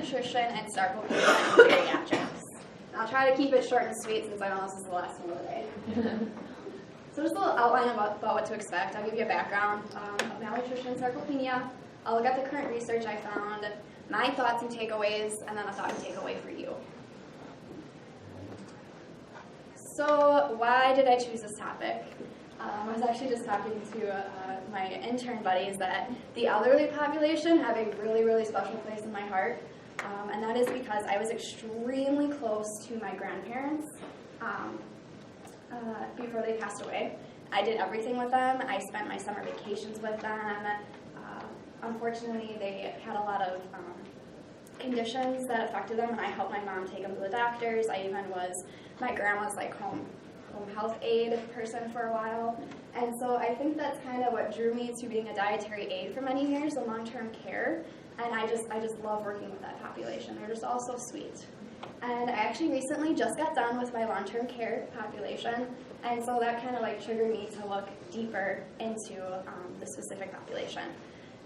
malnutrition and sarcopenia in geriatrics. And I'll try to keep it short and sweet since I know this is the last one of the day. So just a little outline about what to expect. I'll give you a background of malnutrition and sarcopenia. I'll look at the current research I found, my thoughts and takeaways, and then a thought and takeaway for you. So why did I choose this topic? I was actually just talking to my intern buddies that the elderly population have a really, really special place in my heart, and that is because I was extremely close to my grandparents before they passed away. I did everything with them. I spent my summer vacations with them. Unfortunately, they had a lot of conditions that affected them, and I helped my mom take them to the doctors. I even was my grandma's like home health aide person for a while. And so I think that's kind of what drew me to being a dietary aide for many years in long-term care. And I just love working with that population. They're just all so sweet. And I actually recently just got done with my long-term care population. And so that kind of like triggered me to look deeper into the specific population.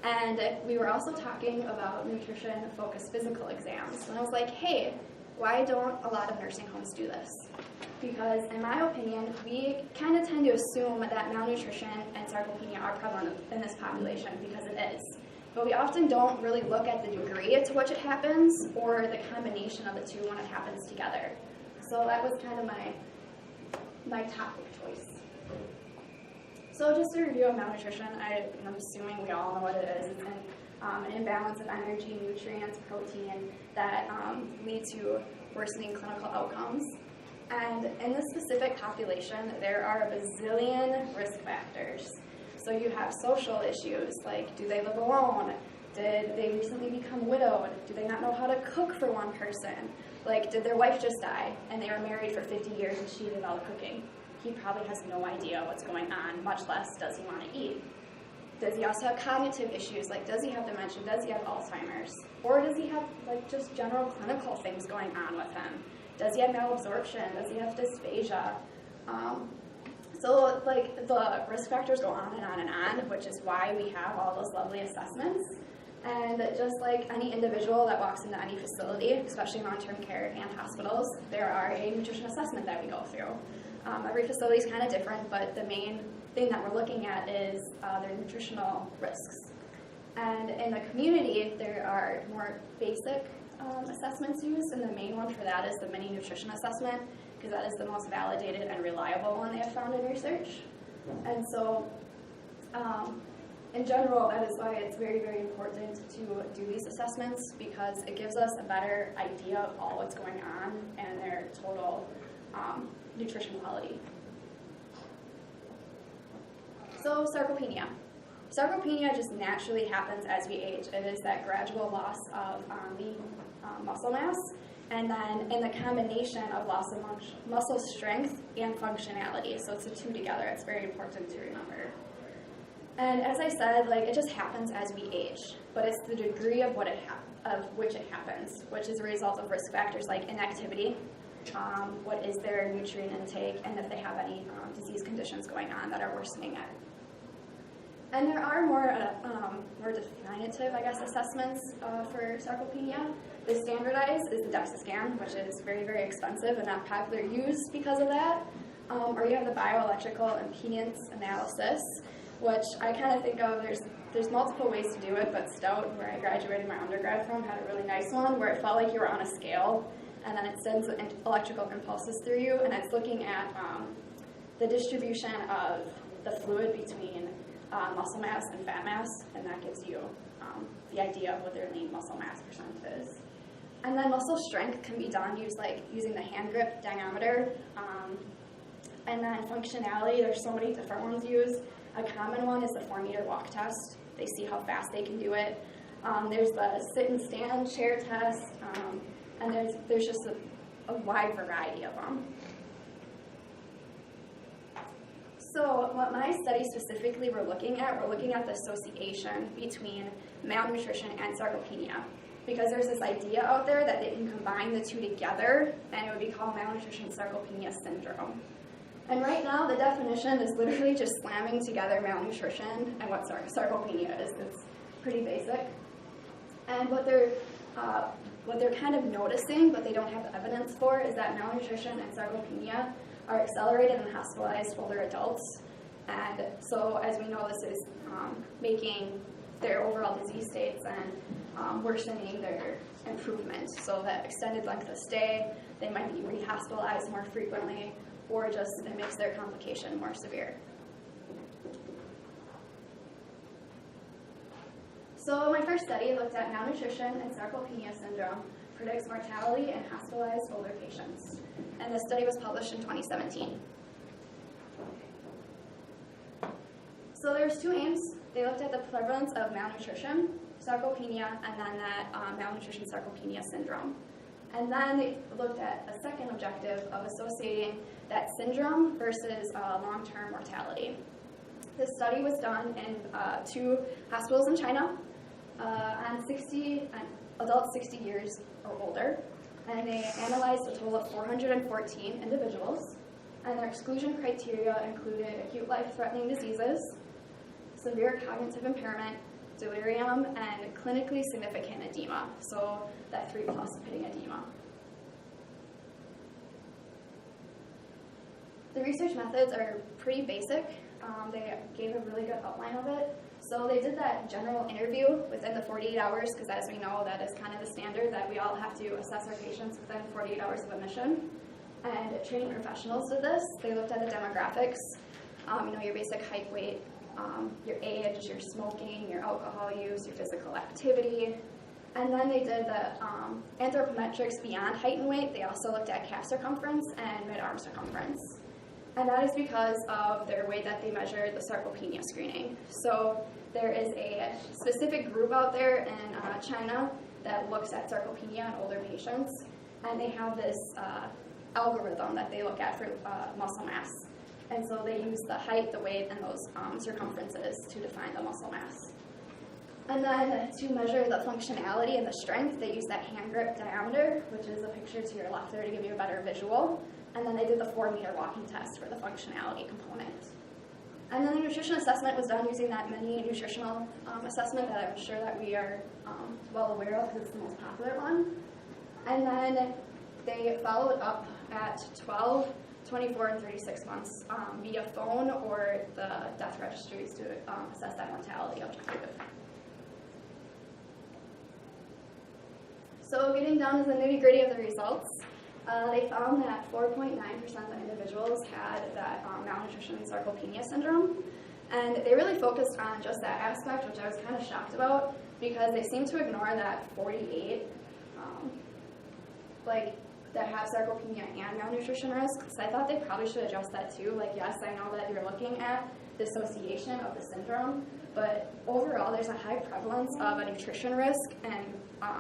And we were also talking about nutrition-focused physical exams. And I was like, hey, why don't a lot of nursing homes do this? Because in my opinion, we kind of tend to assume that malnutrition and sarcopenia are prevalent in this population because it is. But we often don't really look at the degree to which it happens or the combination of the two when it happens together. So that was kind of my topic choice. So just to review malnutrition, I'm assuming we all know what it is. It's an imbalance of energy, nutrients, protein that lead to worsening clinical outcomes. And in this specific population, there are a bazillion risk factors. So you have social issues, like do they live alone? Did they recently become widowed? Do they not know how to cook for one person? Like, did their wife just die and they were married for 50 years and she did all the cooking? He probably has no idea what's going on, much less does he want to eat. Does he also have cognitive issues, like does he have dementia, does he have Alzheimer's? Or does he have like just general clinical things going on with him? Does he have malabsorption? Does he have dysphagia? So like the risk factors go on and on and on, which is why we have all those lovely assessments. And just like any individual that walks into any facility, especially long-term care and hospitals, there are a nutrition assessment that we go through. Every facility is kind of different, but the main thing that we're looking at is their nutritional risks. And in the community, there are more basic assessments used, and the main one for that is the mini nutrition assessment, because that is the most validated and reliable one they have found in research. And so, in general, that is why it's very, very important to do these assessments, because it gives us a better idea of all what's going on and their total nutrition quality. So sarcopenia. Sarcopenia just naturally happens as we age. It is that gradual loss of lean muscle mass, and then in the combination of loss of muscle strength and functionality. So it's the two together. It's very important to remember. And as I said, like it just happens as we age, but it's the degree of which it happens, which is a result of risk factors like inactivity, what is their nutrient intake, and if they have any disease conditions going on that are worsening it. And there are more definitive, I guess, assessments for sarcopenia. The standardized is the DEXA scan, which is very, very expensive and not popular use because of that. Or you have the bioelectrical impedance analysis, which I kind of think of, there's multiple ways to do it, but Stout, where I graduated my undergrad from, had a really nice one where it felt like you were on a scale, and then it sends electrical impulses through you, and it's looking at the distribution of the fluid between muscle mass and fat mass, and that gives you the idea of what their lean muscle mass percent is. And then muscle strength can be done using the hand grip dynamometer. And then functionality, there's so many different ones used. A common one is the 4-meter walk test. They see how fast they can do it. There's the sit and stand chair test, and there's just a wide variety of them. So what my study specifically we're looking at the association between malnutrition and sarcopenia, because there's this idea out there that they can combine the two together and it would be called malnutrition sarcopenia syndrome. And right now the definition is literally just slamming together malnutrition and what sarcopenia is. It's pretty basic. And what what they're kind of noticing, but they don't have evidence for, is that malnutrition and sarcopenia are accelerated in hospitalized older adults. And so, as we know, this is making their overall disease states and worsening their improvement. So that extended length of stay, they might be rehospitalized more frequently, or just it makes their complication more severe. So my first study looked at malnutrition and sarcopenia syndrome predicts mortality in hospitalized older patients. And this study was published in 2017. So there's two aims. They looked at the prevalence of malnutrition, sarcopenia, and then that malnutrition sarcopenia syndrome. And then they looked at a second objective of associating that syndrome versus long-term mortality. This study was done in 2 hospitals in China on adults 60 years or older, and they analyzed a total of 414 individuals, and their exclusion criteria included acute life-threatening diseases, severe cognitive impairment, delirium, and clinically significant edema, so that 3+ pitting edema. The research methods are pretty basic. They gave a really good outline of it. So they did that general interview within the 48 hours, because as we know, that is kind of the standard that we all have to assess our patients within 48 hours of admission. And trained professionals did this. They looked at the demographics, your basic height, weight, your age, your smoking, your alcohol use, your physical activity. And then they did the anthropometrics beyond height and weight. They also looked at calf circumference and mid-arm circumference. And that is because of their way that they measure the sarcopenia screening. So there is a specific group out there in China that looks at sarcopenia in older patients, and they have this algorithm that they look at for muscle mass. And so they use the height, the weight, and those circumferences to define the muscle mass. And then to measure the functionality and the strength, they use that hand grip diameter, which is a picture to your left there to give you a better visual. And then they did the 4-meter walking test for the functionality component. And then the nutrition assessment was done using that mini nutritional assessment that I'm sure that we are well aware of, because it's the most popular one. And then they followed up at 12, 24, and 36 months via phone or the death registries to assess that mortality objective. So getting down to the nitty-gritty of the results, they found that 4.9% of individuals had that malnutrition sarcopenia syndrome. And they really focused on just that aspect, which I was kind of shocked about, because they seemed to ignore that 48 that have sarcopenia and malnutrition risk. So I thought they probably should address that too. Yes, I know that you're looking at the association of the syndrome, but overall there's a high prevalence of a nutrition risk and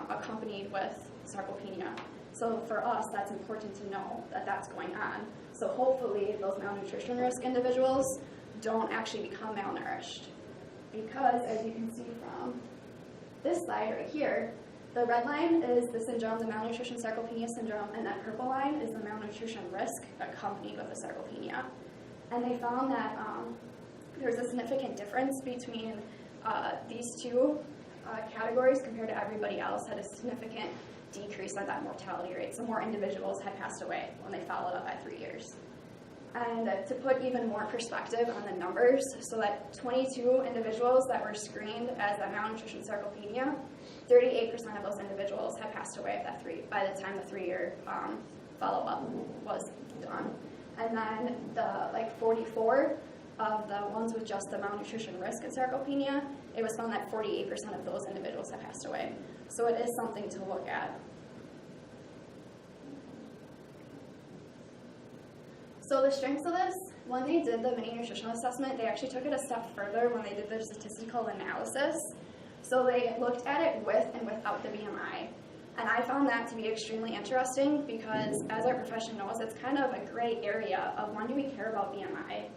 accompanied with sarcopenia. So for us, that's important to know that that's going on. So hopefully those malnutrition risk individuals don't actually become malnourished. Because as you can see from this slide right here, the red line is the syndrome, the malnutrition sarcopenia syndrome, and that purple line is the malnutrition risk accompanied with the sarcopenia. And they found that there's a significant difference between these two categories compared to everybody else, had a significant decrease on that mortality rate. So more individuals had passed away when they followed up at 3 years. And to put even more perspective on the numbers, so that 22 individuals that were screened as that malnutrition sarcopenia, 38% of those individuals had passed away at by the time the 3-year follow-up was done. And then the 44 of the ones with just the malnutrition risk and sarcopenia, it was found that 48% of those individuals had passed away. So it is something to look at. So the strengths of this, when they did the mini nutritional assessment, they actually took it a step further when they did their statistical analysis. So they looked at it with and without the BMI. And I found that to be extremely interesting because, as our profession knows, it's kind of a gray area of when do we care about BMI.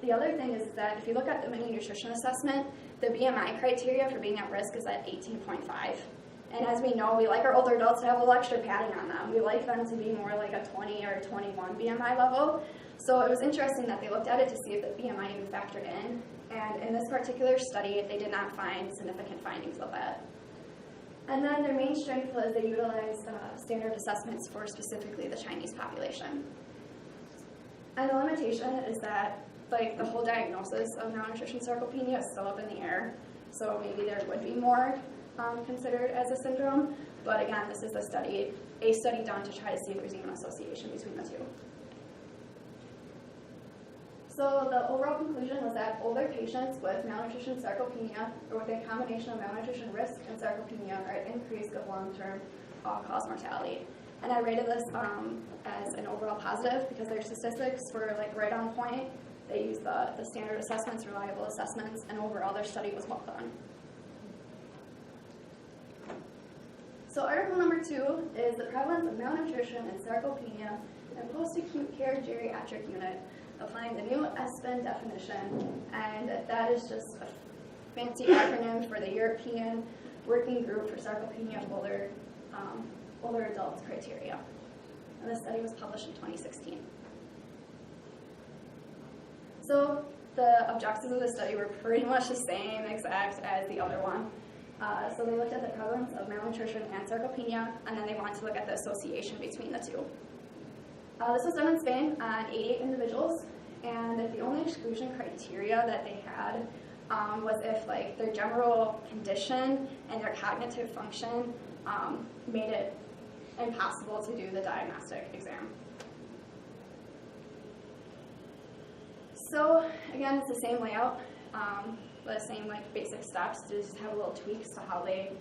The other thing is that if you look at the mini nutrition assessment, the BMI criteria for being at risk is at 18.5. And as we know, we like our older adults to have a little extra padding on them. We like them to be more like a 20 or 21 BMI level. So it was interesting that they looked at it to see if the BMI even factored in. And in this particular study, they did not find significant findings of that. And then their main strength was they utilized standard assessments for specifically the Chinese population. And the limitation is that the whole diagnosis of malnutrition sarcopenia is still up in the air. So maybe there would be more considered as a syndrome. But again, this is a study done to try to see if there's even an association between the two. So the overall conclusion was that older patients with malnutrition sarcopenia, or with a combination of malnutrition risk and sarcopenia, are at increased of long-term all-cause mortality. And I rated this as an overall positive because their statistics were right on point. They used the standard assessments, reliable assessments, and overall their study was well done. So article number 2 is the prevalence of malnutrition and sarcopenia in post-acute care geriatric unit, applying the new ESPEN definition, and that is just a fancy acronym for the European Working Group for Sarcopenia of Older Adults criteria. And this study was published in 2016. So the objectives of the study were pretty much the same exact as the other one. So they looked at the prevalence of malnutrition and sarcopenia, and then they wanted to look at the association between the two. This was done in Spain on 88 individuals, and the only exclusion criteria that they had was if their general condition and their cognitive function made it impossible to do the diagnostic exam. So again, it's the same layout, the same basic steps, just have a little tweaks to how they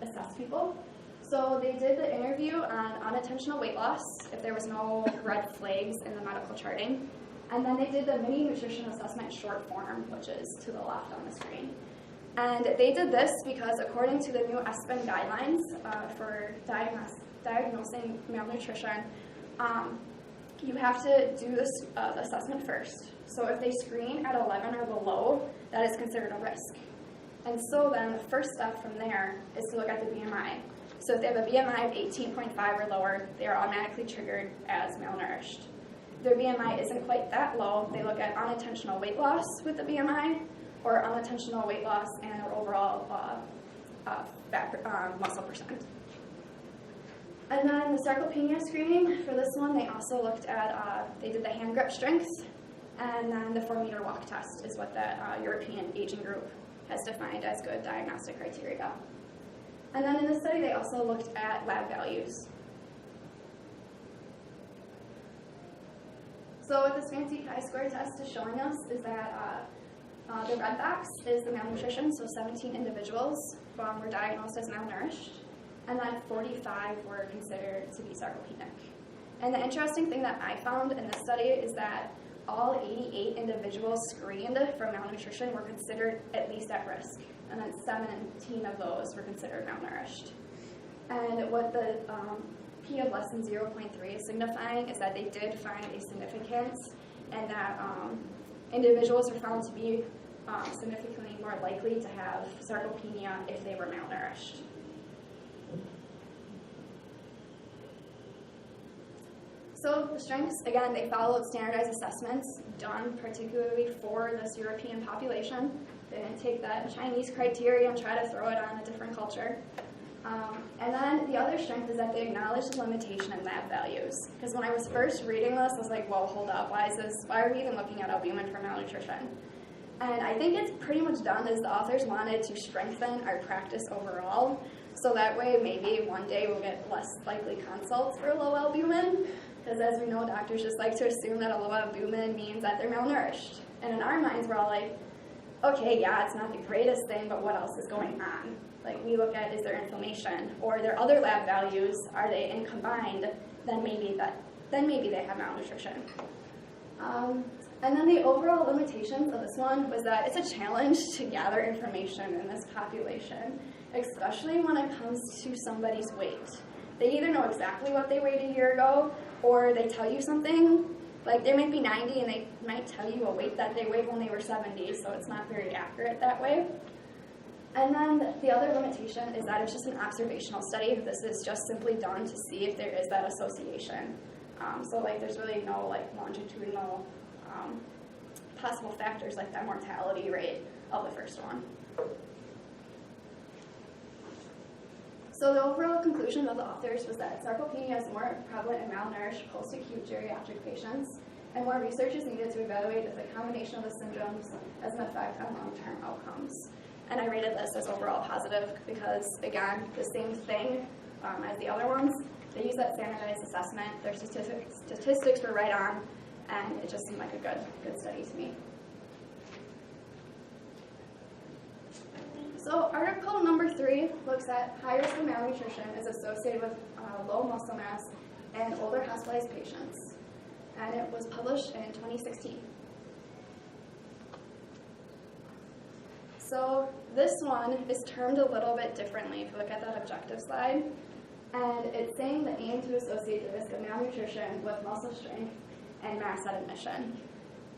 assess people. So they did the interview on unintentional weight loss, if there was no red flags in the medical charting. And then they did the mini nutrition assessment short form, which is to the left on the screen. And they did this because according to the new ESPEN guidelines for diagnosing malnutrition, you have to do this assessment first. So if they screen at 11 or below, that is considered a risk. And so then the first step from there is to look at the BMI. So if they have a BMI of 18.5 or lower, they are automatically triggered as malnourished. If their BMI isn't quite that low, they look at unintentional weight loss with the BMI, or unintentional weight loss and their overall muscle percent. And then the sarcopenia screening, for this one, they also looked at, they did the hand grip strength, and then the 4-meter walk test is what the European Aging Group has defined as good diagnostic criteria. And then in this study, they also looked at lab values. So what this fancy chi-square test is showing us is that the red box is the malnutrition, so 17 individuals were diagnosed as malnourished, and then 45 were considered to be sarcopenic. And the interesting thing that I found in this study is that all 88 individuals screened for malnutrition were considered at least at risk, and then 17 of those were considered malnourished. And what the P of less than 0.3 is signifying is that they did find a significance, and that individuals were found to be significantly more likely to have sarcopenia if they were malnourished. So the strengths, again, they followed standardized assessments done particularly for this European population. They didn't take that Chinese criteria and try to throw it on a different culture. And then the other strength is that they acknowledged the limitation in lab values. Because when I was first reading this, I was like, well, hold up, why are we even looking at albumin for malnutrition? And I think it's pretty much done as the authors wanted to strengthen our practice overall. So that way, maybe one day we'll get less likely consults for low albumin. Because as we know, doctors just like to assume that a low albumin means that they're malnourished. And in our minds, we're all like, okay, yeah, it's not the greatest thing, but what else is going on? Like, we look at, is there inflammation? Or are there other lab values? Are they in combined? Then maybe they have malnutrition. And then the overall limitations of this one was that it's a challenge to gather information in this population, especially when it comes to somebody's weight. They either know exactly what they weighed a year ago, or they tell you something, like they might be 90 and they might tell you a weight that they weighed when they were 70, so it's not very accurate that way. And then the other limitation is that it's just an observational study. This is just simply done to see if there is that association. So there's really no longitudinal possible factors like that mortality rate of the first one. So the overall conclusion of the authors was that sarcopenia is more prevalent in malnourished post-acute geriatric patients, and more research is needed to evaluate if the combination of the syndromes has an effect on long-term outcomes. And I rated this as overall positive because, again, the same thing as the other ones. They use that standardized assessment. Their statistics were right on, and it just seemed like a good study to me. So article number 3 looks at high risk of malnutrition is associated with low muscle mass in older hospitalized patients, and it was published in 2016. So this one is termed a little bit differently if you look at that objective slide, and it's saying the aim to associate the risk of malnutrition with muscle strength and mass at admission.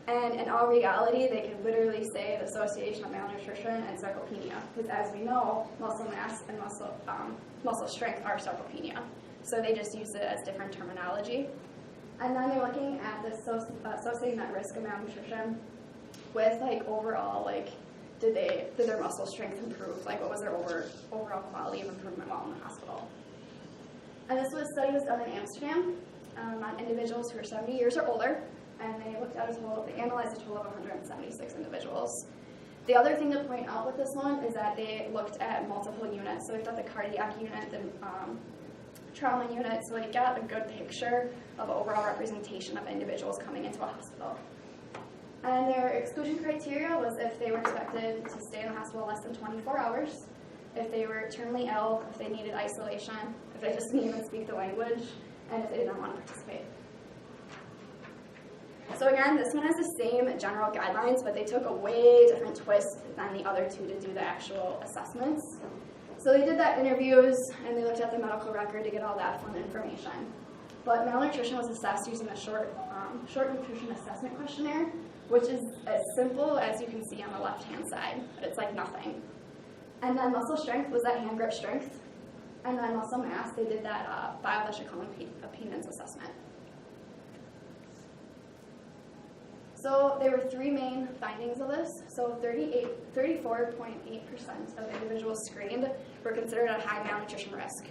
And in all reality, they can literally say the association of malnutrition and sarcopenia, because as we know, muscle mass and muscle strength are sarcopenia. So they just use it as different terminology. And then they're looking at associating that risk of malnutrition with overall, did their muscle strength improve? What was their overall quality of improvement while in the hospital? And this study was done in Amsterdam on individuals who are 70 years or older. And they analyzed a total of 176 individuals. The other thing to point out with this one is that they looked at multiple units. So they looked at the cardiac unit, the trauma unit, so they got a good picture of overall representation of individuals coming into a hospital. And their exclusion criteria was if they were expected to stay in the hospital less than 24 hours, if they were terminally ill, if they needed isolation, if they just didn't even speak the language, and if they didn't want to participate. So again, this one has the same general guidelines, but they took a way different twist than the other two to do the actual assessments. So they did that interviews, and they looked at the medical record to get all that fun information. But malnutrition was assessed using a short nutrition assessment questionnaire, which is as simple as you can see on the left-hand side, but it's like nothing. And then muscle strength was that hand grip strength. And then muscle mass, they did that bioelectrical impedance assessment. So there were 3 main findings of this. So 34.8% of individuals screened were considered at high malnutrition risk.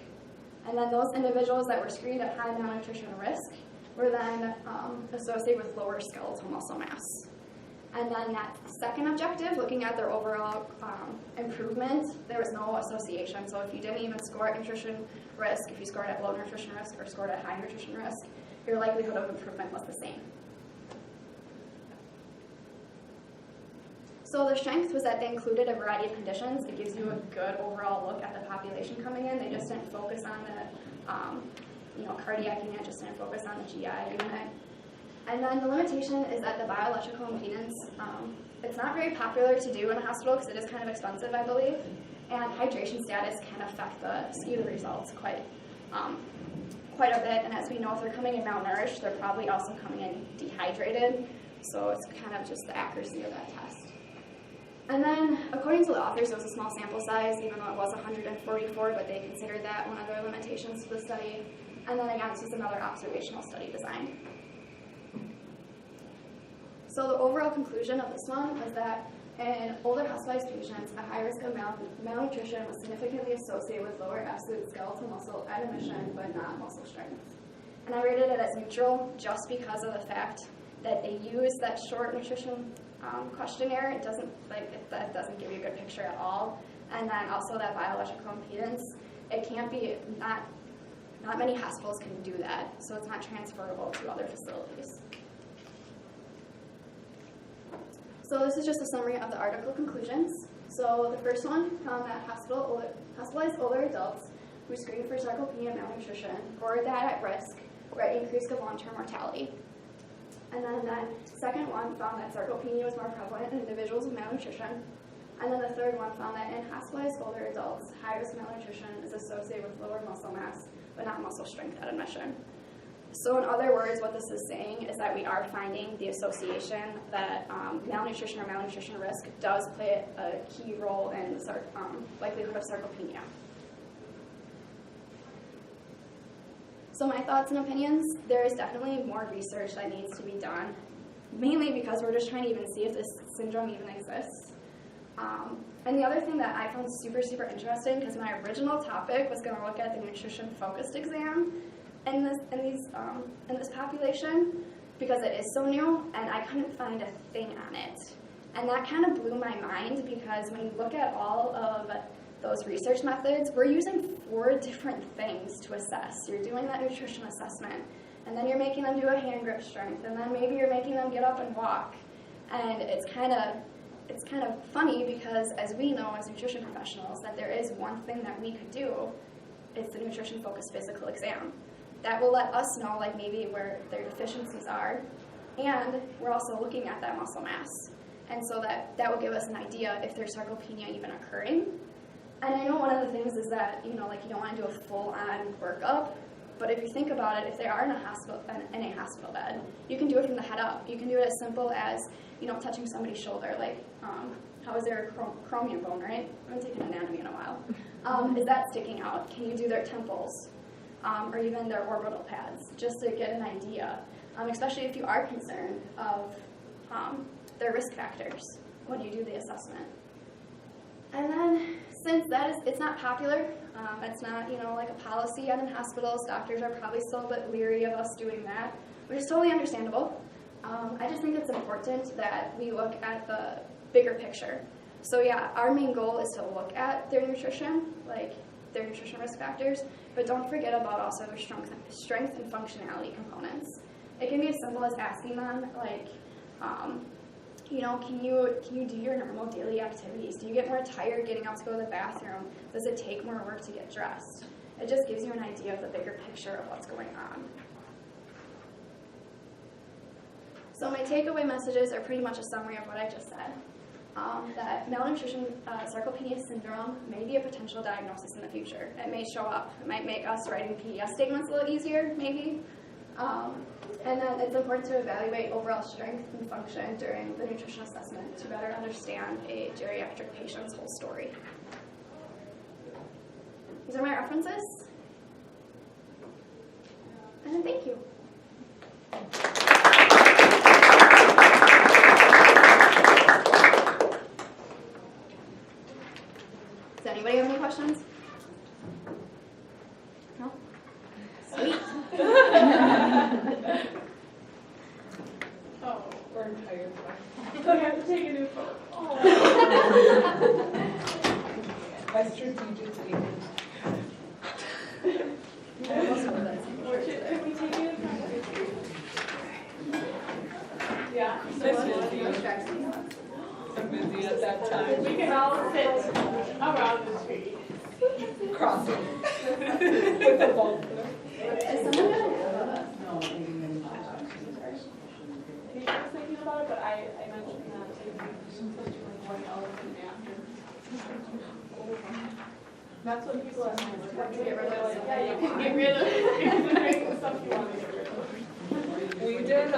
And then those individuals that were screened at high malnutrition risk were then associated with lower skeletal muscle mass. And then that second objective, looking at their overall improvement, there was no association. So if you didn't even score at nutrition risk, if you scored at low nutrition risk or scored at high nutrition risk, your likelihood of improvement was the same. So the strength was that they included a variety of conditions. It gives you a good overall look at the population coming in. They just didn't focus on the cardiac unit, just didn't focus on the GI unit. And then the limitation is that the bioelectrical impedance, it's not very popular to do in a hospital because it is kind of expensive, I believe. And hydration status can skew the results quite a bit. And as we know, if they're coming in malnourished, they're probably also coming in dehydrated. So it's kind of just the accuracy of that test. And then, according to the authors, it was a small sample size, even though it was 144, but they considered that one of their limitations to the study. And then again, this was another observational study design. So the overall conclusion of this one was that in older hospitalized patients, a high risk of malnutrition was significantly associated with lower absolute skeletal muscle at admission, but not muscle strength. And I rated it as neutral just because of the fact that they used that short nutrition questionnaire. It doesn't that doesn't give you a good picture at all. And then also that bioelectrical impedance, it can't be not many hospitals can do that, so it's not transferable to other facilities. So this is just a summary of the article conclusions. So the first one found that hospitalized older adults who screened for sarcopenia and malnutrition or that at risk were at increased of long-term mortality. And then the second one found that sarcopenia was more prevalent in individuals with malnutrition. And then the third one found that in hospitalized older adults, high-risk malnutrition is associated with lower muscle mass, but not muscle strength at admission. So in other words, what this is saying is that we are finding the association that malnutrition or malnutrition risk does play a key role in the likelihood of sarcopenia. So my thoughts and opinions, there is definitely more research that needs to be done, mainly because we're just trying to even see if this syndrome even exists. And the other thing that I found super, super interesting, because my original topic was going to look at the nutrition-focused exam in this population, because it is so new, and I couldn't find a thing on it. And that kind of blew my mind, because when you look at all of those research methods, we're using 4 different things to assess. You're doing that nutrition assessment, and then you're making them do a hand grip strength, and then maybe you're making them get up and walk. And it's kind of funny, because as we know as nutrition professionals that there is one thing that we could do. It's the nutrition-focused physical exam. That will let us know like maybe where their deficiencies are, and we're also looking at that muscle mass. And so that will give us an idea if there's sarcopenia even occurring. And I know one of the things is that, you don't want to do a full-on workup, but if you think about it, if they are in a hospital bed, you can do it from the head up. You can do it as simple as, touching somebody's shoulder, like, how is their chromium bone, right? I haven't taken anatomy in a while. Is that sticking out? Can you do their temples, or even their orbital pads, just to get an idea, especially if you are concerned of their risk factors when you do the assessment. And then, since it's not popular, it's not, like a policy yet in hospitals, doctors are probably still a bit leery of us doing that, which is totally understandable. I just think it's important that we look at the bigger picture. So yeah, our main goal is to look at their nutrition, like their nutrition risk factors, but don't forget about also their strength and functionality components. It can be as simple as asking them, like, can you do your normal daily activities? Do you get more tired getting out to go to the bathroom? Does it take more work to get dressed? It just gives you an idea of the bigger picture of what's going on. So my takeaway messages are pretty much a summary of what I just said. That malnutrition, sarcopenia syndrome may be a potential diagnosis in the future. It may show up. It might make us writing PDS statements a little easier, maybe. And then it's important to evaluate overall strength and function during the nutrition assessment to better understand a geriatric patient's whole story. These are my references. And thank you. Does anybody have any questions? No? Sweet. Oh, we're tired. I have to take a new photo. Oh. I strategically. Can we take it? Yeah. I'm busy at that time. We can all sit around the tree. Crossing. With the ball. Is someone going to go to He was thinking about it, but I mentioned that to him since we're going out in the afternoon. That's what people ask me. Get rid of it. Yeah, you can get rid of it. Stuff you want to get rid of. We did